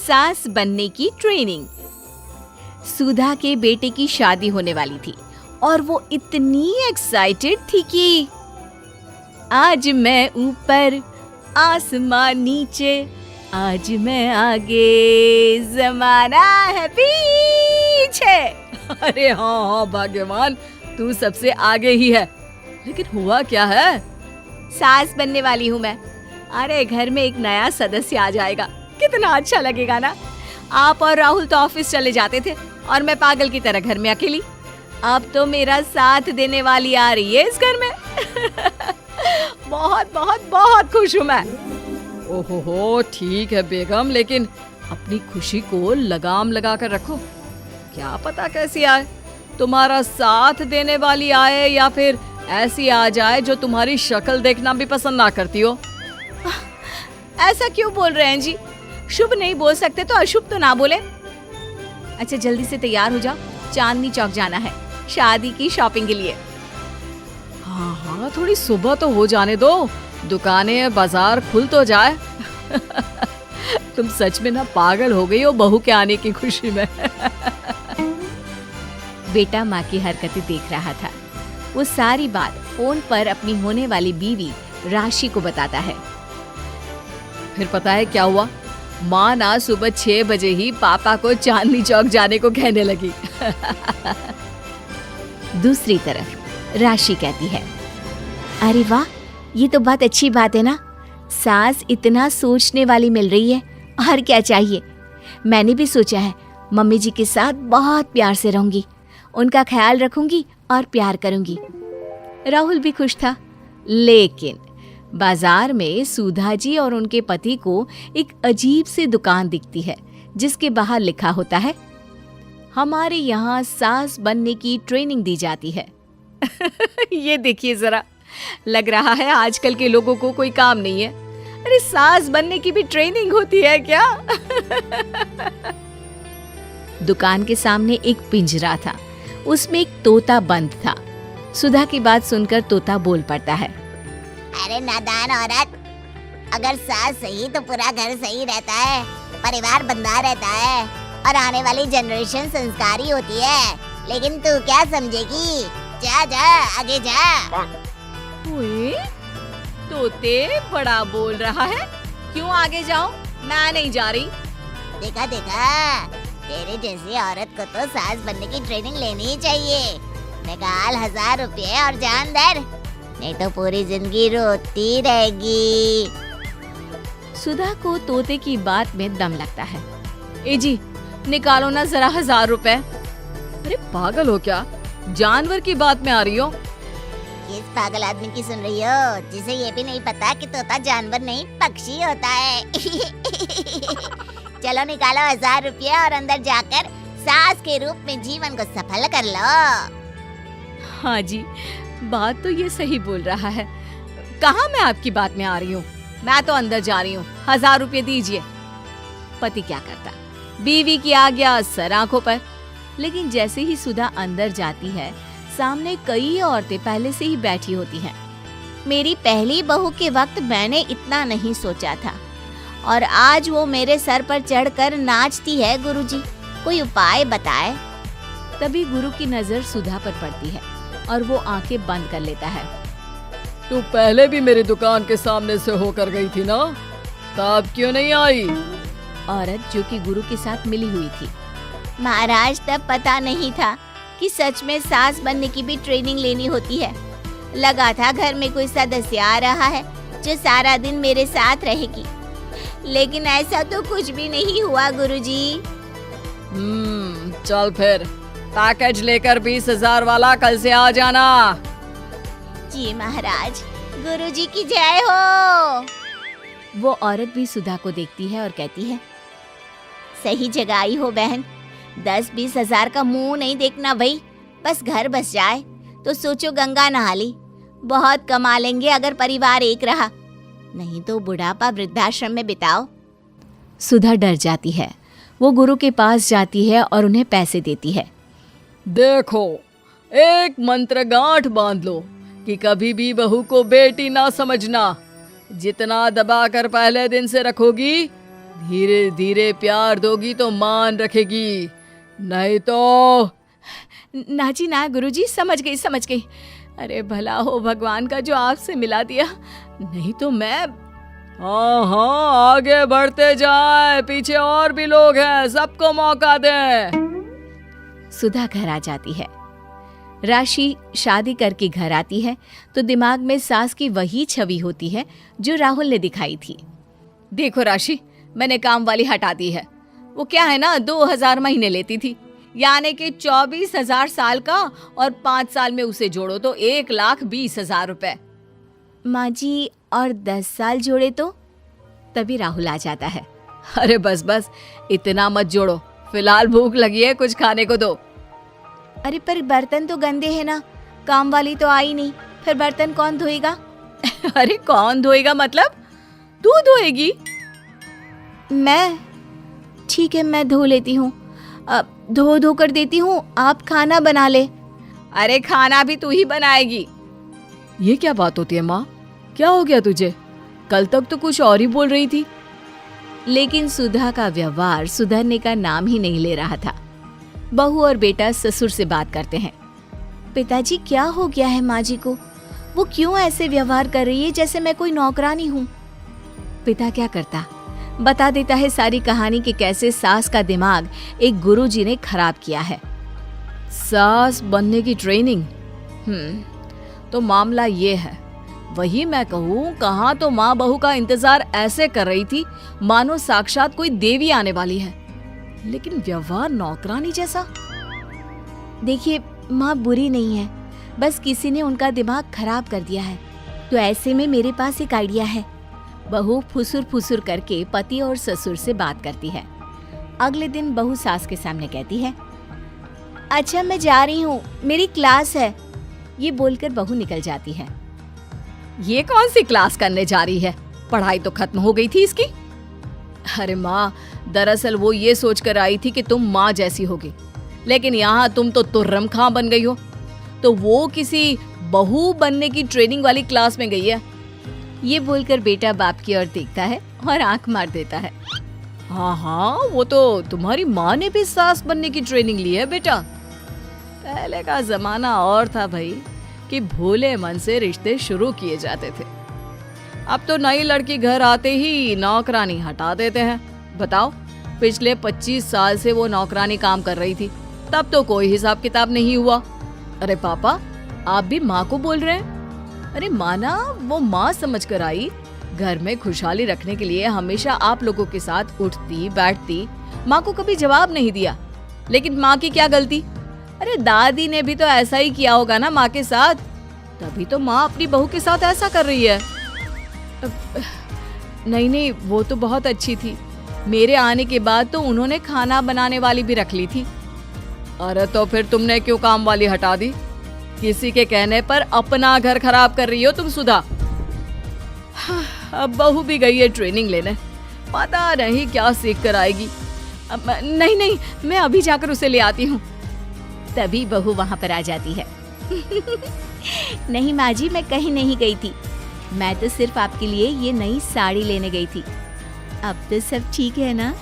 सास बनने की ट्रेनिंग। सुधा के बेटे की शादी होने वाली थी और वो इतनी एक्साइटेड थी कि आज मैं ऊपर आसमान नीचे, आज मैं आगे ज़माना है पीछे। अरे हाँ भाग्यवान, तू सबसे आगे ही है। लेकिन हुआ क्या है? सास बनने वाली हूँ मैं। अरे घर में एक नया सदस्य आ जाएगा, कितना अच्छा लगेगा ना। आप और राहुल तो ऑफिस चले जाते थे और मैं पागल की तरह घर में अकेली। अब तो मेरा साथ देने वाली आ रही है इस घर में। बहुत बहुत बहुत खुश हूँ मैं। ओहो ठीक है बेगम, लेकिन अपनी खुशी को लगाम लगा कर रखो। क्या पता कैसी आए, तुम्हारा साथ देने वाली आए या फिर ऐसी आ जाए जो तुम्हारी शक्ल देखना भी पसंद ना करती हो। ऐसा क्यों बोल रहे हैं जी? शुभ नहीं बोल सकते तो अशुभ तो ना बोले। अच्छा जल्दी से तैयार हो जाओ, चांदनी चौक जाना है शादी की शॉपिंग के लिए। हाँ हाँ, थोड़ी सुबह तो हो जाने दो, दुकानें बाजार खुल तो जाए। तुम सच में ना पागल हो गई हो बहू के आने की खुशी में। बेटा माँ की हरकतें देख रहा था। वो सारी बात फोन पर अपनी होने वाली बीवी राशि को बताता है। फिर पता है क्या हुआ? माँ ना सुबह 6 बजे ही पापा को चांदनी चौक जाने को कहने लगी। दूसरी तरफ राशि कहती है, अरे वाह, ये तो बहुत अच्छी बात है ना। सास इतना सोचने वाली मिल रही है, और क्या चाहिए। मैंने भी सोचा है मम्मी जी के साथ बहुत प्यार से रहूंगी, उनका ख्याल रखूंगी और प्यार करूंगी। राहुल भी खुश था। लेकिन बाजार में सुधा जी और उनके पति को एक अजीब सी दुकान दिखती है जिसके बाहर लिखा होता है, हमारे यहाँ सास बनने की ट्रेनिंग दी जाती है। ये देखिए जरा, लग रहा है आजकल के लोगों को कोई काम नहीं है। अरे सास बनने की भी ट्रेनिंग होती है क्या? दुकान के सामने एक पिंजरा था, उसमें एक तोता बंद था। सुधा की बात सुनकर तोता बोल पड़ता है, अरे नादान औरत, अगर सास सही तो पूरा घर सही रहता है, परिवार बंधा रहता है और आने वाली जनरेशन संस्कारी होती है। लेकिन तू क्या समझेगी? जा जा आगे जा। ओए, तोते बड़ा बोल रहा है, क्यों आगे जाऊं? मैं नहीं जा रही। देखा देखा, तेरे जैसी औरत को तो सास बनने की ट्रेनिंग लेनी ही चाहिए। निकाल 1000 रुपये और जान दर, नहीं तो पूरी जिंदगी रोती रहेगी। सुधा को तोते की बात में दम लगता है। ए जी, निकालो ना जरा 1000 रुपए। अरे पागल हो क्या? जानवर की बात में आ रही हो? किस पागल आदमी की सुन रही हो, जिसे ये भी नहीं पता कि तोता जानवर नहीं पक्षी होता है। चलो निकालो 1000 रुपये और अंदर जाकर सास के रूप में जीवन को सफल कर लो। हाँ जी, बात तो ये सही बोल रहा है। कहाँ मैं आपकी बात में आ रही हूँ? मैं तो अंदर जा रही हूँ, 1000 रुपये दीजिए। पति क्या करता, बीवी की आज्ञा सर आंखों पर। लेकिन जैसे ही सुधा अंदर जाती है, सामने कई औरतें पहले से ही बैठी होती हैं। मेरी पहली बहू के वक्त मैंने इतना नहीं सोचा था, और आज वो मेरे सर पर चढ़कर नाचती है। गुरुजी, कोई उपाय बताए। तभी गुरु की नजर सुधा पर पड़ती है और वो आंखें बंद कर लेता है। तू पहले भी मेरी दुकान के सामने से होकर गई थी ना, तब क्यों नहीं आई? औरत जो कि गुरु के साथ मिली हुई थी। महाराज, तब पता नहीं था कि सच में सास बनने की भी ट्रेनिंग लेनी होती है। लगा था घर में कोई सदस्य आ रहा है जो सारा दिन मेरे साथ रहेगी, लेकिन ऐसा तो कुछ भी नहीं हुआ गुरुजी। चल फिर पैकेज लेकर 20,000 वाला कल से आ जाना। जी महाराज, गुरुजी की जय हो। वो औरत भी सुधा को देखती है और कहती है, सही जगह आई हो बहन। 10-20 हजार का मुंह नहीं देखना भाई, बस घर बस जाए तो सोचो गंगा नहा ली। बहुत कमा लेंगे अगर परिवार एक रहा, नहीं तो बुढ़ापा वृद्धाश्रम में बिताओ। सुधा डर जाती है। वो गुरु के पास जाती है और उन्हें पैसे देती है। देखो, एक मंत्र गांठ बांध लो कि कभी भी बहू को बेटी ना समझना। जितना दबाकर पहले दिन से रखोगी, धीरे धीरे प्यार दोगी तो मान रखेगी, नहीं तो। ना जी ना गुरुजी, समझ गई। अरे भला हो भगवान का जो आपसे मिला दिया, नहीं तो मैं। हाँ हाँ, आगे बढ़ते जाए, पीछे और भी लोग हैं, सबको मौका दे। सुधा घर आ जाती है। राशि शादी करके घर आती है तो दिमाग में सास की वही छवि होती है जो राहुल ने दिखाई थी। देखो राशि, मैंने काम वाली हटा दी है। वो क्या है ना, 2000 महीने लेती थी, यानी कि 24,000 साल का, और 5 साल में उसे जोड़ो तो 1,20,000 रुपए। माँ जी, और 10 साल जोड़े तो? तभी राहुल आ जाता है। अरे बस बस, इतना मत जोड़ो, फिलहाल भूख लगी है, कुछ खाने को दो। अरे पर बर्तन तो गंदे हैं ना, काम वाली तो आई नहीं, फिर बर्तन कौन धोएगा? अरे कौन धोएगा मतलब? तू धोएगी? मैं? ठीक है, मैं धो लेती हूँ। धो कर देती हूँ, आप खाना बना ले। अरे खाना भी तू ही बनाएगी? ये क्या बात होती है माँ, क्या हो गया तुझे? कल तक तो कुछ और ही बोल रही थी। लेकिन सुधा का व्यवहार सुधरने का नाम ही नहीं ले रहा था। बहू और बेटा ससुर से बात करते हैं। पिताजी, क्या हो गया है माँ जी को? वो क्यों ऐसे व्यवहार कर रही है जैसे मैं कोई नौकरानी हूँ? पिता क्या करता, बता देता है सारी कहानी कि कैसे सास का दिमाग एक गुरुजी ने खराब किया है। सास बनने की ट्रेनिंग? तो मामला ये है, वही मैं कहूँ, कहाँ तो माँ बहू का इंतजार ऐसे कर रही थी मानो साक्षात कोई देवी आने वाली है, लेकिन व्यवहार नौकरानी जैसा। देखिए माँ बुरी नहीं है, बस किसी ने उनका दिमाग खराब कर दिया है। तो ऐसे में मेरे पास एक आइडिया है। बहू फुसुर करके पति और ससुर से बात करती है। अगले दिन बहू सास के सामने कहती है, अच्छा मैं जा रही हूँ, मेरी क्लास है। ये बोलकर बहू निकल जाती है। ये कौन सी क्लास करने जा रही है? पढ़ाई तो खत्म हो गई थी इसकी। अरे माँ, दरअसल वो ये सोचकर आई थी कि तुम माँ जैसी होगी, लेकिन यहाँ तुम तो तुर्रम खां बन गई हो। तो वो किसी बहू बनने की ट्रेनिंग वाली क्लास में गई है। ये बोलकर बेटा बाप की ओर देखता है और आंख मार देता है। हाँ, वो तो तुम्हारी माँ ने भी सास बनने की ट्रेनिंग ली है बेटा। पहले का जमाना और था भाई, कि भोले मन से रिश्ते शुरू किए जाते थे। अब तो नई लड़की घर आते ही नौकरानी हटा देते हैं। बताओ, पिछले 25 साल से वो नौकरानी काम कर रही थी, तब तो कोई हिसाब किताब नहीं हुआ। अरे पापा, आप भी माँ को बोल रहे हैं? अरे माना, वो माँ समझ कर आई, घर में खुशहाली रखने के लिए हमेशा आप लोगों के साथ उठती बैठती, माँ को कभी जवाब नहीं दिया। लेकिन माँ की क्या गलती? अरे दादी ने भी तो ऐसा ही किया होगा ना माँ के साथ, तभी तो माँ अपनी बहू के साथ ऐसा कर रही है। नहीं, वो तो बहुत अच्छी थी, मेरे आने के बाद तो उन्होंने खाना बनाने वाली भी रख ली थी। अरे तो फिर तुमने क्यों काम वाली हटा दी? किसी के कहने पर अपना घर खराब कर रही हो तुम सुधा। अब बहू भी गई है ट्रेनिंग लेने, पता नहीं क्या सीख कर आएगी। नहीं, मैं अभी जाकर उसे ले आती हूँ। तभी बहू वहाँ पर आ जाती है। नहीं माँ जी, मैं कहीं नहीं गई थी, मैं तो सिर्फ आपके लिए ये नई साड़ी लेने गई थी। अब तो सब ठीक है ना?